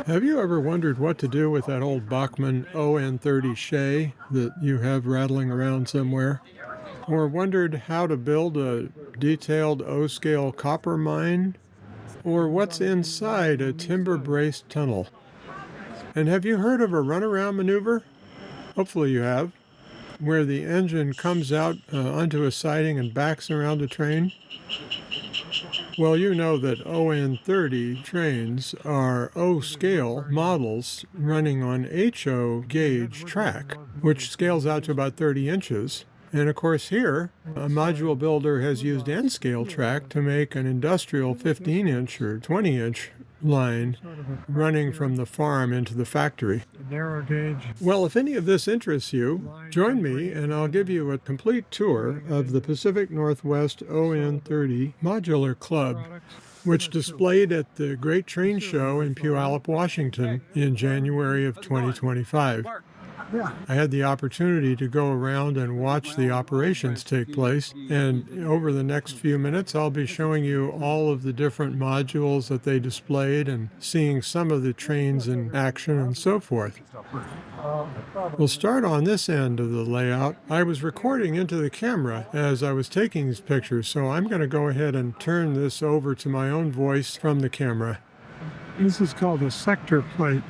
Have you ever wondered what to do with that old Bachmann On30 Shay that you have rattling around somewhere? Or wondered how to build a detailed O-scale copper mine? Or what's inside a timber-braced tunnel? And have you heard of a runaround maneuver? Hopefully you have, where the engine comes out onto a siding and backs around a train. Well, you know that ON30 trains are O-scale models running on HO gauge track, which scales out to about 30 inches. And of course here, a module builder has used N-scale track to make an industrial 15-inch or 20-inch line running from the farm into the factory. Narrow gauge. Well, if any of this interests you, join me and I'll give you a complete tour of the Pacific Northwest ON30 Modular Club, which displayed at the Great Train Show in Puyallup, Washington in January of 2025. I had the opportunity to go around and watch the operations take place, and over the next few minutes I'll be showing you all of the different modules that they displayed and seeing some of the trains in action and so forth. We'll start on this end of the layout. I was recording into the camera as I was taking these pictures, so I'm going to go ahead and turn this over to my own voice from the camera. This is called a sector plate,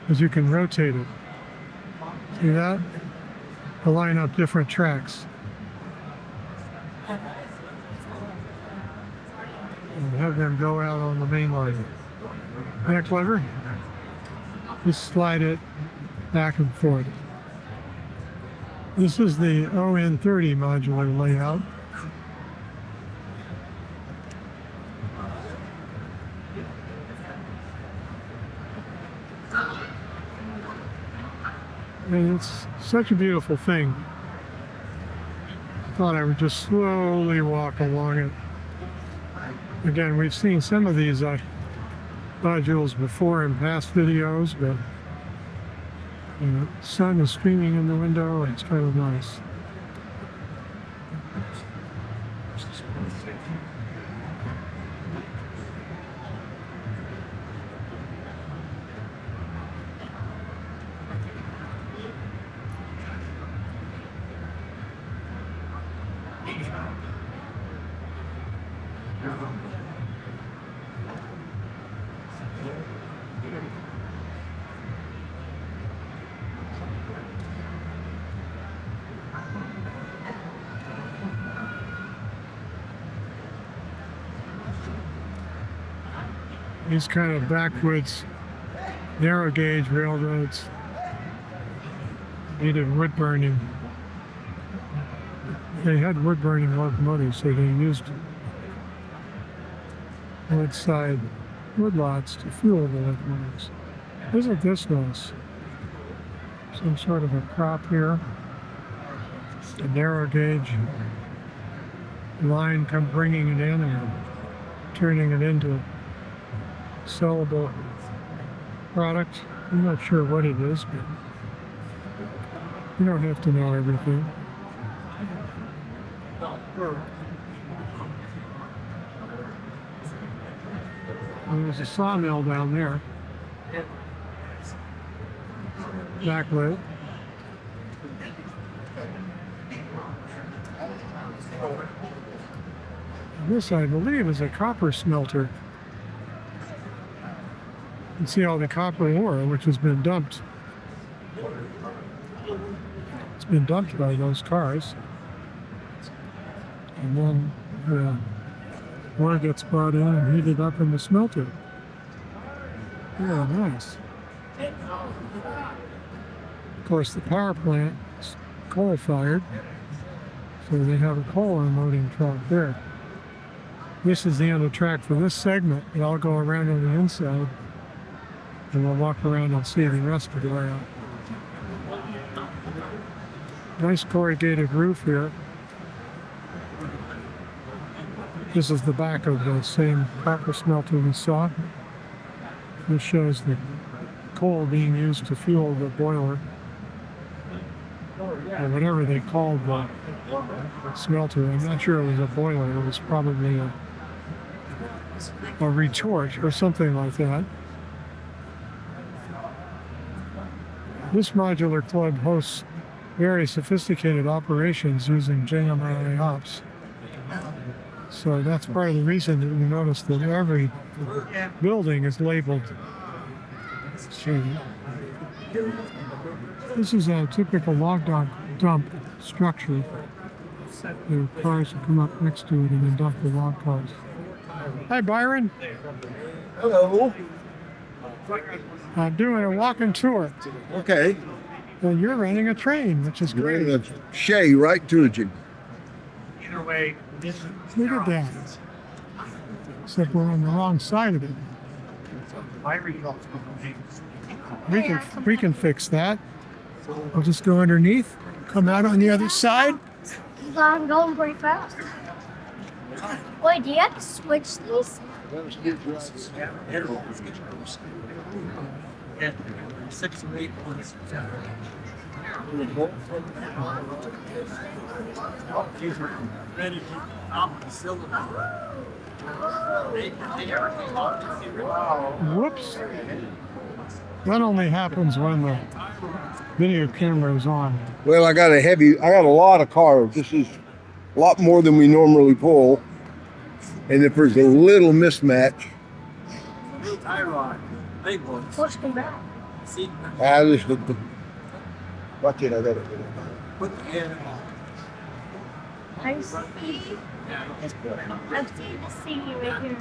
because you can rotate it. See that? To line up different tracks. And have them go out on the main line. Isn't that clever? Just slide it back and forth. This is the ON30 modular layout. And it's such a beautiful thing. I thought I would just slowly walk along it. Again, we've seen some of these modules before in past videos, but the sun is streaming in the window and it's kind of nice. These kind of backwoods, narrow gauge railroads needed wood burning. They had wood burning locomotives, so they used wood-side woodlots to fuel the locomotives. Isn't this nice? Some sort of a crop here. A narrow gauge line bringing it in and turning it into sellable product. I'm not sure what it is, but you don't have to know everything. And there's a sawmill down there. Backlit. And this, I believe, is a copper smelter. You can see all the copper ore which has been dumped. It's been dumped by those cars. And then the ore gets brought in and heated up in the smelter. Yeah, nice. Of course, the power plant is coal-fired, so they have a coal unloading truck there. This is the end of the track for this segment, and I'll go around on the inside, and we'll walk around and see the rest of the layout. Nice corrugated roof here. This is the back of the same copper smelter we saw. This shows the coal being used to fuel the boiler, or whatever they called the smelter. I'm not sure it was a boiler. It was probably a retort or something like that. This modular club hosts very sophisticated operations using JMRI Ops. So that's part of the reason that you notice that every building is labeled. So this is a typical log dump structure. The cars will come up next to it and then dump the log cars. Hi, Byron. Hello. I'm doing a walking tour. Okay. Well, you're running a train, which is great. Bring the Shay right to you. Look at that. Except we're on the wrong side of it. We can fix that. I'll just go underneath, come out on the other side. I'm going pretty fast. Wait, do you have to switch these? Whoops. That only happens when the video camera is on. Well, I got a lot of cars. This is a lot more than we normally pull. And if there's a little mismatch, Push them back. I just look. Watch it, I got it. I'm seeing the sea right here.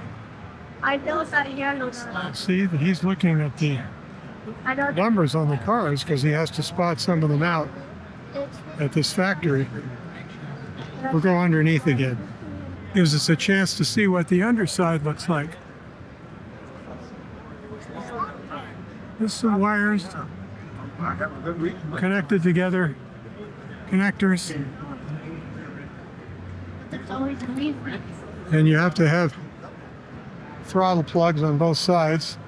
I know that here looks like. See, he's looking at the I know numbers on the cars because he has to spot some of them out at this factory. We'll go underneath again. Gives us a chance to see what the underside looks like. There's some wires connected together, connectors, and you have to have throttle plugs on both sides.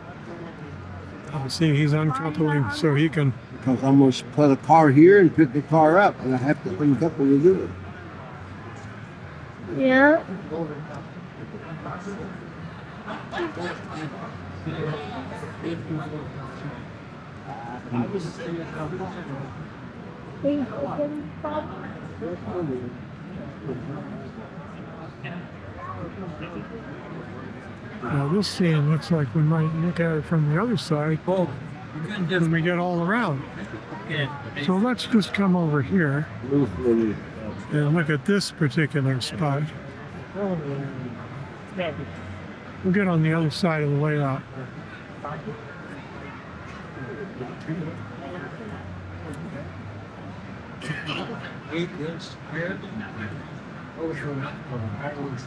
You see he's uncoupling so he can. Because I'm going to put a car here and pick the car up, and I have to uncouple to do it. Yeah. Now this scene looks like we might look at it from the other side when we get all around. So let's just come over here and look at this particular spot. We'll get on the other side of the layout.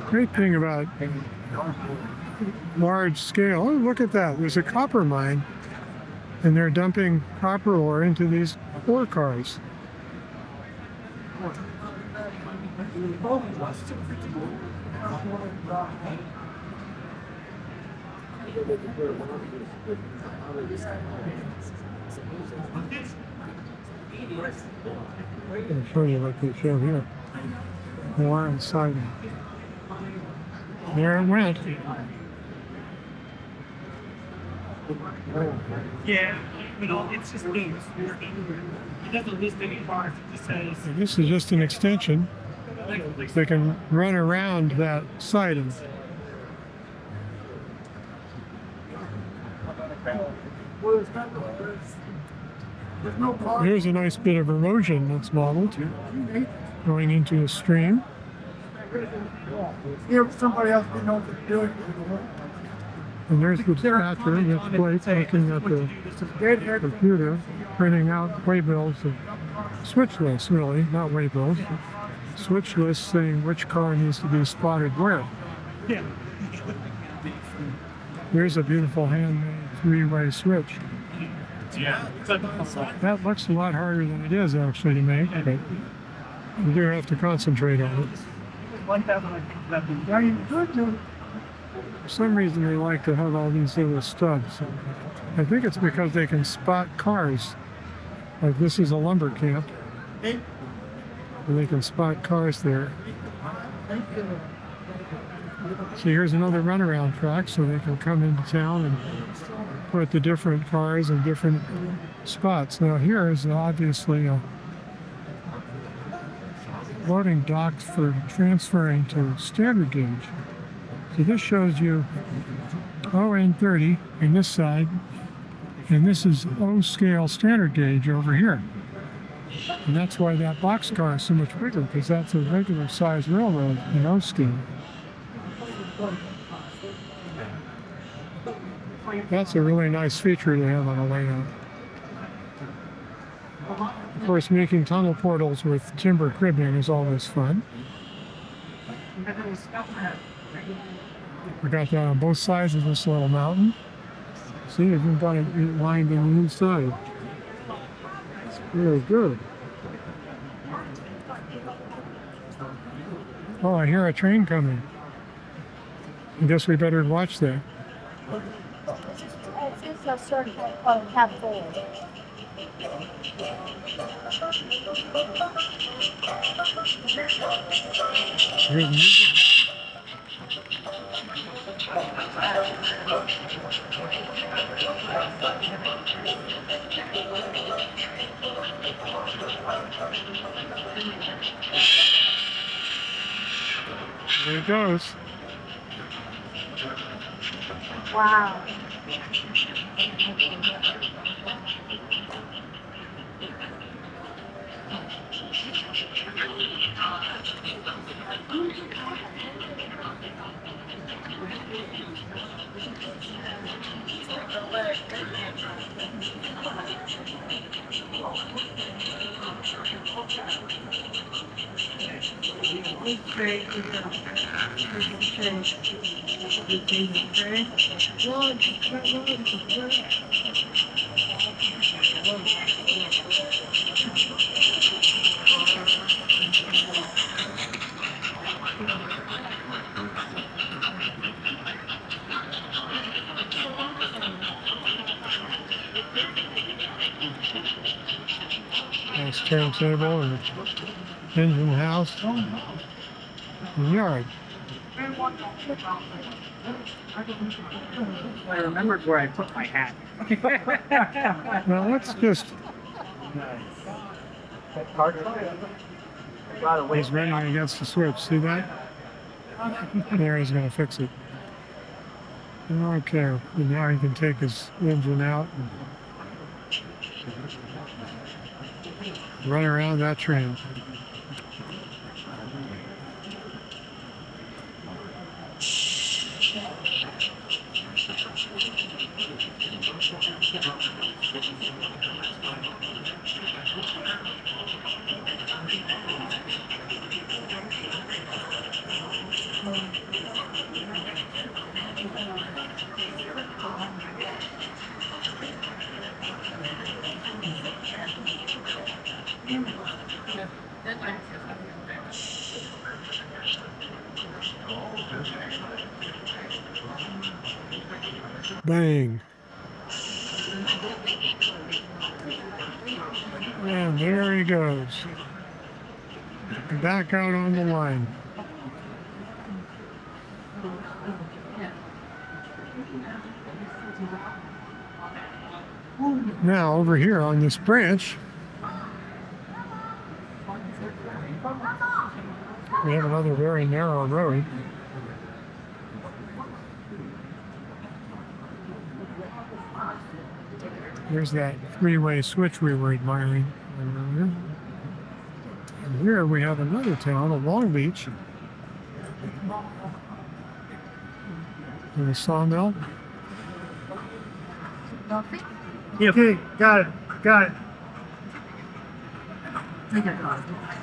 Great thing about large scale, oh, look at that, there's a copper mine and they're dumping copper ore into these ore cars. I'll show you what they show here. More inside. There it went. Yeah, it's just news. It doesn't list any parts. It just says. This is just an extension. They can run around that siding. Here's a nice bit of erosion that's modeled going into a stream. If somebody else didn't know what to do. And there's the dispatcher, this plate looking at the computer, printing out waybills of switch lists, really, not waybills. Switch lists saying which car needs to be spotted where. Yeah. Here's a beautiful handmade three-way switch. Yeah. That looks a lot harder than it is actually to make, but you do have to concentrate on it. For some reason they like to have all these little stubs. I think it's because they can spot cars. Like this is a lumber camp. And they can spot cars there. See, here's another runaround track, so they can come into town and put the different cars in different spots. Now here is obviously a loading dock for transferring to standard gauge. So this shows you ON30 on this side, and this is O scale standard gauge over here. And that's why that boxcar is so much bigger, because that's a regular size railroad in O scale. That's a really nice feature to have on a layout. Of course, making tunnel portals with timber cribbing is always fun. We got that on both sides of this little mountain. See, you've got it lined on the inside. It's really good. Oh, I hear a train coming. I guess we better watch that. It's a circle of half full. Here's the music. There it goes. Wow. Nice turntable and engine house and yard. I remembered where I put my hat. Now let's just. He's running against the switch. See that? There, he's going to fix it. Okay, and now he can take his engine out and run around that train. Bang. And there he goes. Back out on the line. Now over here on this branch, we have another very narrow road. Here's that three-way switch we were admiring earlier. And here we have another town, a Long Beach. And a sawmill. Okay, got it.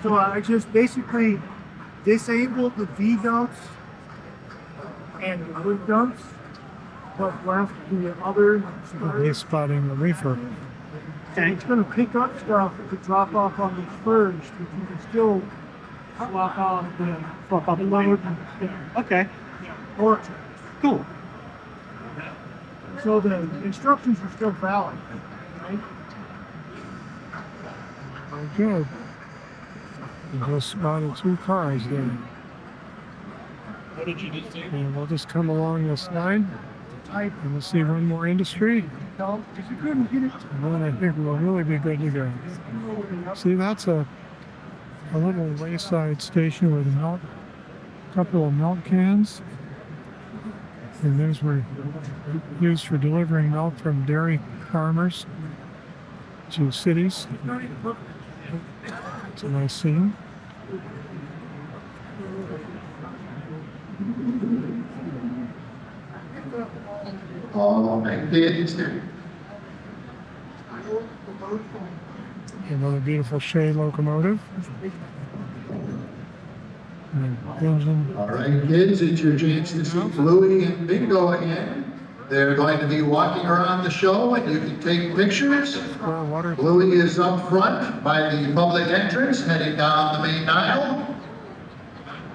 So I just basically disabled the V dumps and the wood dumps, but left the other. He's spotting the reefer. And it's going to pick up stuff to drop off on the spurs, but you can still swap out the load. Okay, Or, cool. so the instructions are still valid, right? Good. He just spotted two cars there. And we'll just come along this line and we'll see one more industry. And then I think we'll really be good to go. See, that's a little wayside station with a couple of milk cans. And those were used for delivering milk from dairy farmers to cities. It's a nice scene. Another beautiful Shay locomotive. Engine. All right, kids, it's your chance to see Bluey and Bingo again. They're going to be walking around the show and you can take pictures. Water. Bluey is up front by the public entrance heading down the main aisle.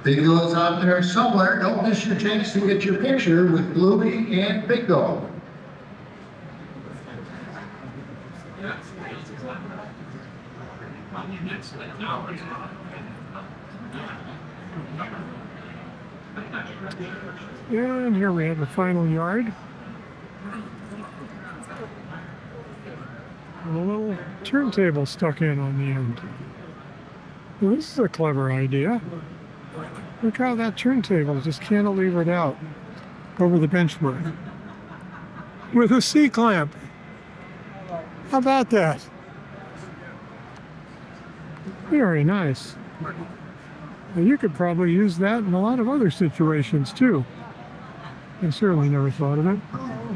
Bingo is out there somewhere. Don't miss your chance to get your picture with Bluey and Bingo. And here we have the final yard. And a little turntable stuck in on the end. Well, this is a clever idea. Look how that turntable just cantilevered out over the benchmark with a C-clamp. How about that? Very nice. Now, you could probably use that in a lot of other situations too. I certainly never thought of it.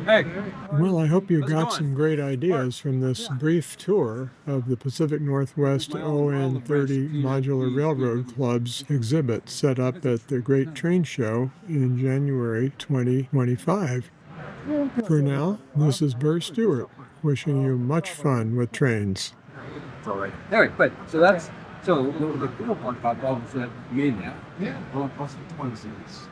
Hey. Well, I hope you got some great ideas from this brief tour of the Pacific Northwest ON30 Modular Railroad Club's exhibit set up at the Great Train Show in January 2025. For now, this is Burr Stewart, wishing you much fun with trains. It's all right. Anyway, but so that's so the cool part about all of that you in there. Yeah. Well, plus the 20 series.